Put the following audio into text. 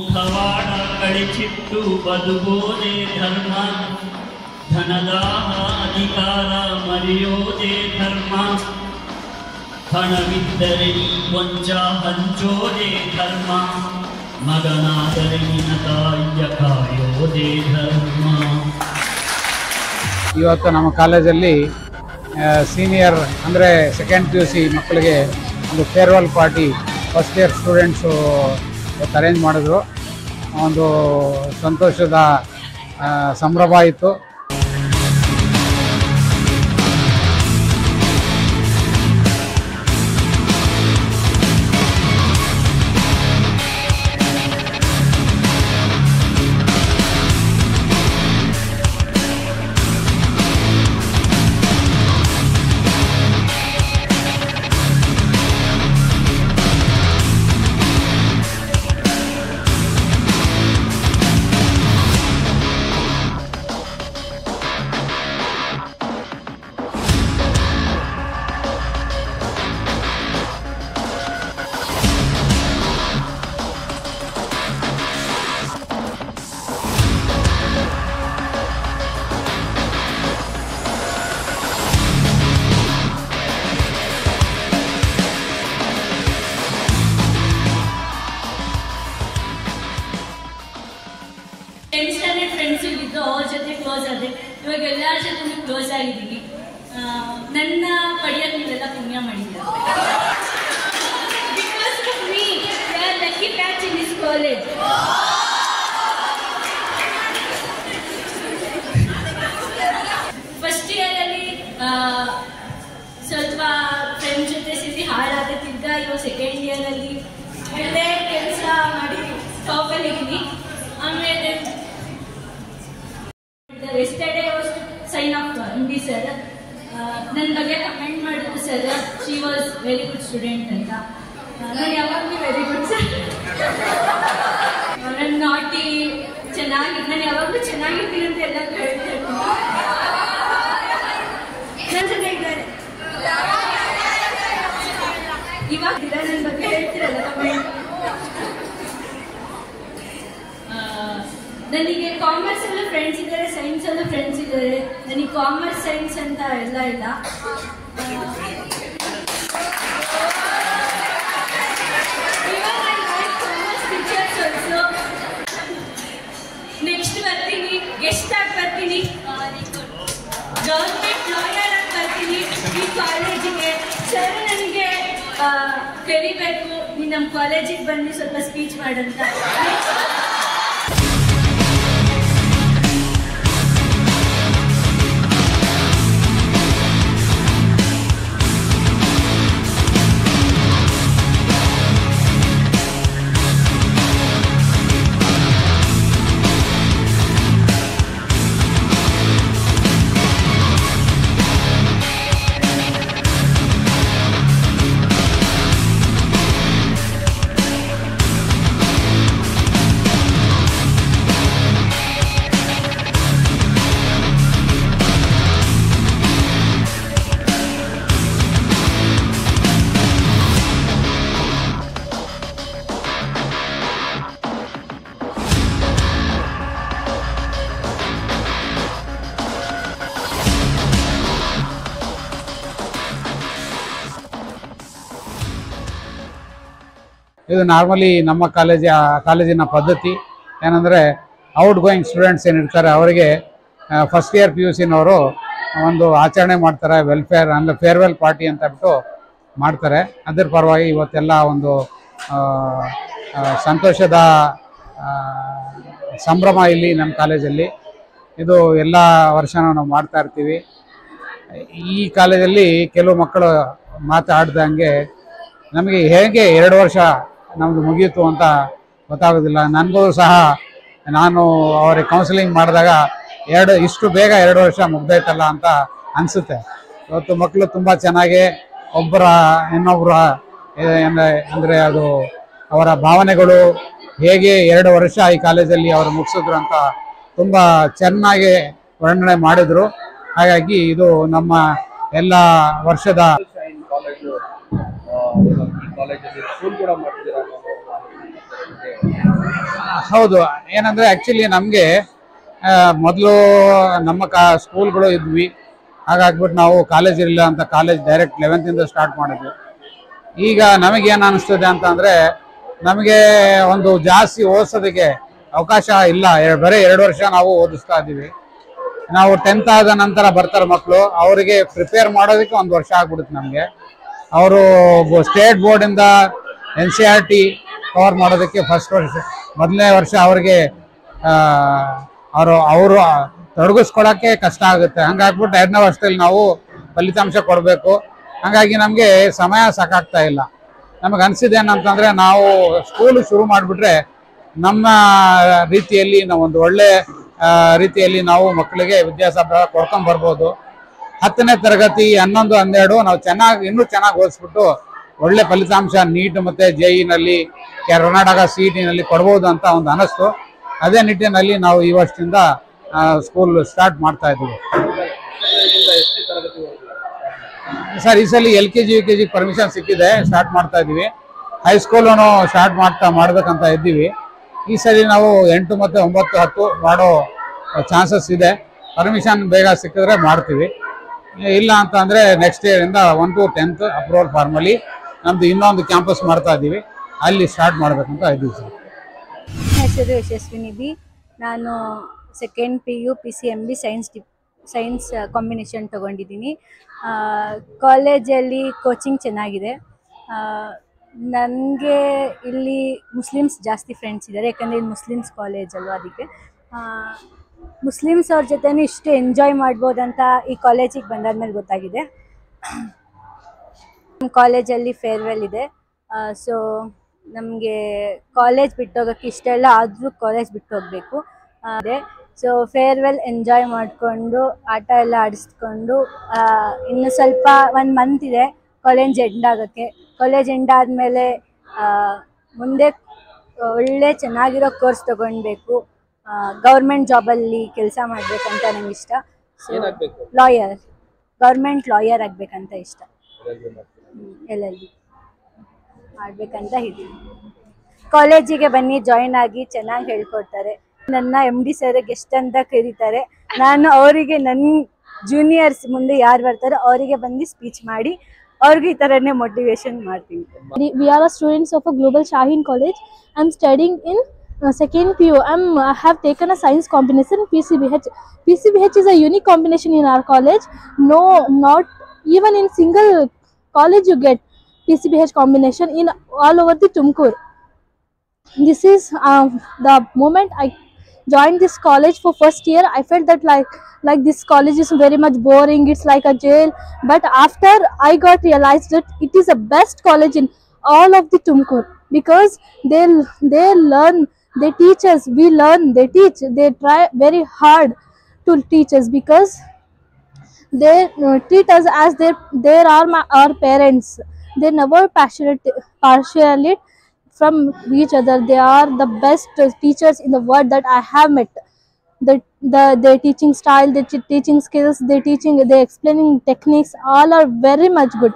ಮುಖವಾಡ ಕಳಿಚಿಟ್ಟು ಬದುಕೋದೇ ಧರ್ಮ, ಧನದಾಹ ಅಧಿಕಾರ ಮರೆಯೋದೇ ಧರ್ಮ, ಹಣವಿದ್ದರೆ ಕೊಂಚ ಹಂಚೋದೇ ಧರ್ಮ, ಮಗನಾದರೆ ನಿನ್ನ ತಾಯಿಯ ಕಾಯೋದೇ ಧರ್ಮ. ಇವತ್ತು ನಮ್ಮ ಕಾಲೇಜಲ್ಲಿ ಸೀನಿಯರ್ ಅಂದರೆ ಸೆಕೆಂಡ್ PUC ಮಕ್ಕಳಿಗೆ ಒಂದು farewell party first year students arrange ಮಾಡಿದ್ರು. ಒಂದು ಸಂತೋಷದ ಸಂಭ್ರಮ ಇತ್ತು. ಫ್ರೆಂಡ್ಸ್ ಇದ್ದು ಅವ್ರ ಜೊತೆ ಕ್ಲೋಸ್ ಆದ್ರೆ ಇವಾಗ ಎಲ್ಲರ ಜೊತೆ ಕ್ಲೋಸ್ ಆಗಿದ್ದೀವಿ. ನನ್ನ ಪಡೆಯೋಕೆ ನೀವೆಲ್ಲ ಪುಣ್ಯ ಮಾಡಿದ್ದೀರ. Because of me they are lucky batch in this college. First ಇಯರಲ್ಲಿ ಸ್ವಲ್ಪ ಫ್ರೆಂಡ್ಸ್ ಜೊತೆ ಸೇರಿ ಹಾಳಾಗುತ್ತಿದ್ದ. ಇವಾಗ ಸೆಕೆಂಡ್ ಇಯರಲ್ಲಿ ಒಳ್ಳೆ ಕೆಲಸ ಮಾಡಿ ಟಾಪಲ್ಲಿ ಇದ್ದೀನಿ. ಆಮೇಲೆ yesterday was sign off MD sir ನನ್ನ ಬಗ್ಗೆ ಕಮೆಂಟ್ ಮಾಡಿದ್ರು sir, she was very good student ಅಂತ. ನಾನು ಯಾವಾಗಲೂ ವೆರಿ ಗುಡ್ ಸರ್, ನನ್ನ ನಾಟಿ ಚೆನ್ನಾಗಿ, ನಾನು ಯಾವಾಗಲೂ ಚೆನ್ನಾಗಿರ್ತೀನಿ ಅಂತ ಎಲ್ಲ ಹೇಳ್ತಿರ್ತೀನಿ. ನನ್ನ ಜೊತೆ ಇದ್ದಾರೆ ಇವಾಗ ನನ್ನ ಬಗ್ಗೆ ಹೇಳ್ತಿರಲ್ಲ ಕಮೆಂಟ್. ನನಗೆ ಕಾಮರ್ಸ್ ಅಲ್ಲೂ ಫ್ರೆಂಡ್ಸ್ ಇದ್ದಾರೆ, ಸೈನ್ಸ್ ಅಲ್ಲೂ ಫ್ರೆಂಡ್ಸ್ ಇದ್ದಾರೆ. ನನಗೆ ಕಾಮರ್ಸ್ ಸೈನ್ಸ್ ಅಂತ ಎಲ್ಲ ಇಲ್ಲ. ನೆಕ್ಸ್ಟ್ ಬರ್ತೀನಿ, ಗೆಸ್ಟ್ ಆಗಿ ಬರ್ತೀನಿ, ಗವರ್ಮೆಂಟ್ ಲಾಯರ್ ಆಗಿ ಬರ್ತೀನಿ ಈ ಕಾಲೇಜಿಗೆ. ಸರ್ ನನಗೆ ಕರಿಬೇಕು, ನೀನು ನಮ್ಮ ಕಾಲೇಜಿಗೆ ಬಂದು ಸ್ವಲ್ಪ ಸ್ಪೀಚ್ ಮಾಡಂತ. ಇದು ನಾರ್ಮಲಿ ನಮ್ಮ ಕಾಲೇಜಿನ ಪದ್ಧತಿ ಏನಂದರೆ ಔಟ್ ಗೋಯಿಂಗ್ ಸ್ಟೂಡೆಂಟ್ಸ್ ಏನಿರ್ತಾರೆ ಅವರಿಗೆ ಫಸ್ಟ್ ಇಯರ್ PUCನವರು ಒಂದು ಆಚರಣೆ ಮಾಡ್ತಾರೆ. ವೆಲ್ಫೇರ್ ಅಂದರೆ ಫೇರ್ವೆಲ್ ಪಾರ್ಟಿ ಅಂತ ಬಿಟ್ಟು ಮಾಡ್ತಾರೆ. ಅದರ ಪರವಾಗಿ ಇವತ್ತೆಲ್ಲ ಒಂದು ಸಂತೋಷದ ಸಂಭ್ರಮ ಇಲ್ಲಿ ನಮ್ಮ ಕಾಲೇಜಲ್ಲಿ. ಇದು ಎಲ್ಲ ವರ್ಷನೂ ನಾವು ಮಾಡ್ತಾ ಇರ್ತೀವಿ. ಈ ಕಾಲೇಜಲ್ಲಿ ಕೆಲವು ಮಕ್ಕಳು ಮಾತಾಡ್ದಂಗೆ ನಮಗೆ ಹೇಗೆ 2 ವರ್ಷ ನಮ್ಮದು ಮುಗಿಯಿತು ಅಂತ ಗೊತ್ತಾಗೋದಿಲ್ಲ. ನನಗೂ ಸಹ ನಾನು ಅವರಿಗೆ ಕೌನ್ಸಿಲಿಂಗ್ ಮಾಡಿದಾಗ ಇಷ್ಟು ಬೇಗ 2 ವರ್ಷ ಮುಗ್ದೈತಲ್ಲ ಅಂತ ಅನಿಸುತ್ತೆ. ಇವತ್ತು ಮಕ್ಕಳು ತುಂಬ ಚೆನ್ನಾಗಿ ಒಬ್ಬರ ಇನ್ನೊಬ್ಬರ ಅಂದರೆ ಅದು ಅವರ ಭಾವನೆಗಳು ಹೇಗೆ 2 ವರ್ಷ ಈ ಕಾಲೇಜಲ್ಲಿ ಅವರು ಮುಗಿಸಿದ್ರು ಅಂತ ತುಂಬ ಚೆನ್ನಾಗಿ ವರ್ಣನೆ ಮಾಡಿದರು. ಹಾಗಾಗಿ ಇದು ನಮ್ಮ ಎಲ್ಲ ವರ್ಷದ ಹೌದು, ಏನಂದ್ರೆ ಆಕ್ಚುಲಿ ನಮಗೆ ಮೊದಲು ನಮ್ಮ ಸ್ಕೂಲ್ಗಳು ಇದ್ವಿ, ಹಾಗಾಗ್ಬಿಟ್ಟು ನಾವು ಕಾಲೇಜ್ ಇಲ್ಲ ಅಂತ ಕಾಲೇಜ್ ಡೈರೆಕ್ಟ್ 11th ಸ್ಟಾರ್ಟ್ ಮಾಡಿದ್ವಿ. ಈಗ ನಮಗೇನು ಅನಿಸ್ತದೆ ಅಂತಂದರೆ, ನಮಗೆ ಒಂದು ಜಾಸ್ತಿ ಓದಿಸೋದಕ್ಕೆ ಅವಕಾಶ ಇಲ್ಲ. ಬರೀ 2 ವರ್ಷ ನಾವು ಓದಿಸ್ತಾ ಇದ್ದೀವಿ. ನಾವು 10th ಆದ ನಂತರ ಬರ್ತಾರೆ ಮಕ್ಕಳು, ಅವರಿಗೆ ಪ್ರಿಪೇರ್ ಮಾಡೋದಕ್ಕೆ 1 ವರ್ಷ ಆಗ್ಬಿಡುತ್ತೆ ನಮಗೆ. ಅವರು ಸ್ಟೇಟ್ ಬೋರ್ಡಿಂದ NCERT ಕವರ್ ಮಾಡೋದಕ್ಕೆ ಮೊದಲನೇ ವರ್ಷ ಅವ್ರಿಗೆ ಅವರು ತೊಡಗಿಸ್ಕೊಳಕ್ಕೆ ಕಷ್ಟ ಆಗುತ್ತೆ. ಹಂಗಾಗ್ಬಿಟ್ಟು 2ನೇ ವರ್ಷದಲ್ಲಿ ನಾವು ಫಲಿತಾಂಶ ಕೊಡಬೇಕು. ಹಾಗಾಗಿ ನಮಗೆ ಸಮಯ ಸಾಕಾಗ್ತಾ ಇಲ್ಲ. ನಮಗೆ ಅನಿಸಿದ್ದೇನಂತಂದರೆ, ನಾವು ಸ್ಕೂಲು ಶುರು ಮಾಡಿಬಿಟ್ರೆ ನಮ್ಮ ರೀತಿಯಲ್ಲಿ ನಾವು ಒಂದು ಒಳ್ಳೆ ರೀತಿಯಲ್ಲಿ ನಾವು ಮಕ್ಕಳಿಗೆ ವಿದ್ಯಾಭ್ಯಾಸ ಕೊಡ್ಕೊಂಡು ಬರ್ಬೋದು. 10ನೇ ತರಗತಿ 11, 12 ನಾವು ಇನ್ನೂ ಚೆನ್ನಾಗಿ ಓದಿಸ್ಬಿಟ್ಟು ಒಳ್ಳೆ ಫಲಿತಾಂಶ ನೀಟ್ ಮತ್ತು JEE ಕರ್ನಾಟಕ CET ಕೊಡ್ಬೋದು ಅಂತ ಒಂದು ಅನಿಸ್ತು. ಅದೇ ನಿಟ್ಟಿನಲ್ಲಿ ನಾವು ಈ ವರ್ಷದಿಂದ ಸ್ಕೂಲ್ ಸ್ಟಾರ್ಟ್ ಮಾಡ್ತಾ ಇದ್ದೀವಿ. ಸರ್, ಈ ಸಲ LKG UKG ಪರ್ಮಿಷನ್ ಸಿಕ್ಕಿದೆ, ಸ್ಟಾರ್ಟ್ ಮಾಡ್ತಾ ಇದ್ದೀವಿ. ಹೈಸ್ಕೂಲೂ ಸ್ಟಾರ್ಟ್ ಮಾಡ್ಬೇಕಂತ ಇದ್ದೀವಿ. ಈ ಸಲ ನಾವು 8 ಮತ್ತು 9, 10 ಮಾಡೋ ಚಾನ್ಸಸ್ ಇದೆ. ಪರ್ಮಿಷನ್ ಬೇಗ ಸಿಕ್ಕಿದ್ರೆ ಮಾಡ್ತೀವಿ. ಇಲ್ಲ ಅಂತ ಅಂದರೆ ನೆಕ್ಸ್ಟ್ ಇಯರಿಂದ 1 to 10th ಅಪ್ರೂವಲ್ ಫಾರ್ಮಲಿ ನಮ್ಮದು ಇನ್ನೊಂದು ಕ್ಯಾಂಪಸ್ ಮಾಡ್ತಾ ಇದ್ದೀವಿ, ಅಲ್ಲಿ ಸ್ಟಾರ್ಟ್ ಮಾಡಬೇಕಂತ ಇದ್ದೀವಿ ಸರ್. ಹೆಸರು ಯಶಸ್ವಿನಿ ಬಿ. ನಾನು 2nd PU PCMB science combination ತೊಗೊಂಡಿದ್ದೀನಿ. ಕಾಲೇಜಲ್ಲಿ ಕೋಚಿಂಗ್ ಚೆನ್ನಾಗಿದೆ. ನನಗೆ ಇಲ್ಲಿ ಮುಸ್ಲಿಮ್ಸ್ ಜಾಸ್ತಿ ಫ್ರೆಂಡ್ಸ್ ಇದ್ದಾರೆ, ಯಾಕಂದರೆ ಇದು ಮುಸ್ಲಿಮ್ಸ್ ಕಾಲೇಜ್ ಅಲ್ವಾ, ಅದಕ್ಕೆ ಮುಸ್ಲಿಮ್ಸ್ ಅವ್ರ ಜೊತೆನೂ ಇಷ್ಟು ಎಂಜಾಯ್ ಮಾಡ್ಬೋದಂತ ಈ ಕಾಲೇಜಿಗೆ ಬಂದಾದ್ಮೇಲೆ ಗೊತ್ತಾಗಿದೆ. ನಮ್ಮ ಕಾಲೇಜಲ್ಲಿ ಫೇರ್ವೆಲ್ ಇದೆ. ಸೊ ನಮಗೆ ಕಾಲೇಜ್ ಬಿಟ್ಟೋಗೋಕ್ಕೆ ಇಷ್ಟ ಇಲ್ಲ, ಆದರೂ ಕಾಲೇಜ್ ಬಿಟ್ಟು ಹೋಗಬೇಕು. ಅದೇ ಸೊ ಫೇರ್ವೆಲ್ ಎಂಜಾಯ್ ಮಾಡಿಕೊಂಡು ಆಟ ಎಲ್ಲ ಆಡಿಸ್ಕೊಂಡು ಇನ್ನು ಸ್ವಲ್ಪ 1 ಮಂತ್ ಇದೆ ಕಾಲೇಜ್ ಎಂಡ್ ಆಗೋಕ್ಕೆ. ಕಾಲೇಜ್ ಎಂಡ್ ಆದಮೇಲೆ ಮುಂದೆ ಒಳ್ಳೆ ಚೆನ್ನಾಗಿರೋ ಕೋರ್ಸ್ ತೊಗೊಳ್ಬೇಕು. ಗೌರ್ಮೆಂಟ್ ಜಾಬಲ್ಲಿ ಕೆಲಸ ಮಾಡಬೇಕಂತ ನಂಗೆ ಇಷ್ಟ. ಸೊ ಗೌರ್ಮೆಂಟ್ ಲಾಯರ್ ಆಗಬೇಕಂತ ಇಷ್ಟ. LLB ಮಾಡಬೇಕಂತ ಇದ್ದೀನಿ. ಕಾಲೇಜಿಗೆ ಬನ್ನಿ, ಜಾಯಿನ್ ಆಗಿ, ಚೆನ್ನಾಗಿ ಹೇಳ್ಕೊಡ್ತಾರೆ. ನನ್ನ MD ಸರ್ಗೆ ಎಷ್ಟಂತ ಕರೀತಾರೆ. ನಾನು ಅವರಿಗೆ ನನ್ನ ಜೂನಿಯರ್ಸ್ ಮುಂದೆ ಯಾರು ಬರ್ತಾರೋ ಅವರಿಗೆ ಬಂದು ಸ್ಪೀಚ್ ಮಾಡಿ ಅವ್ರಿಗೆ ಈ ಥರನೇ ಮೋಟಿವೇಶನ್ ಮಾಡ್ತೀನಿ. We are a students of a Global Shaheen College. I'm studying in 2nd PU. I have taken a science combination PCBH. PCBH is a unique combination in our college. No, not even in single college you get PCBH combination in all over the Tumkur. This is the moment I joined this college for first year. I felt that like this college is very much boring, it's like a jail. But after I got realized that it is the best college in all of the Tumkur, because they learn, they teach us, we learn, they teach, they try very hard to teach us, because they treat us as they are our parents. They never partially from each other. They are the best teachers in the world that I have met. Their teaching style, their teaching skills, their explaining techniques, all are very much good.